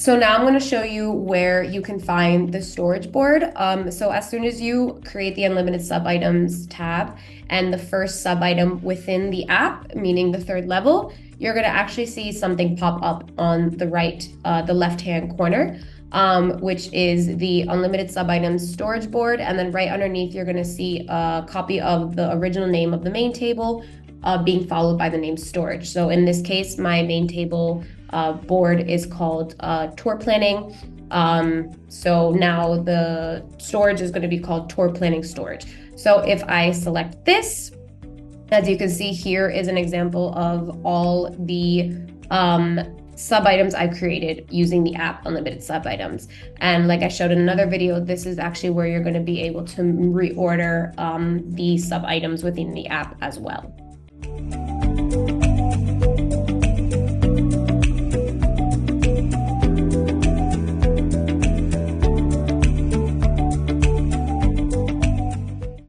So now I'm going to show you where you can find the storage board. So as soon as you create the Unlimited Subitems tab and the first subitem within the app, meaning the third level, you're going to actually see something pop up on the the left-hand corner, which is the Unlimited Subitems storage board. And then right underneath, you're going to see a copy of the original name of the main table being followed by the name storage. So in this case, my main table board is called tour planning. So now the storage is going to be called tour planning storage. So if I select this, as you can see, here is an example of all the sub-items I've created using the app Unlimited Subitems. And like I showed in another video, this is actually where you're going to be able to reorder the sub-items within the app as well.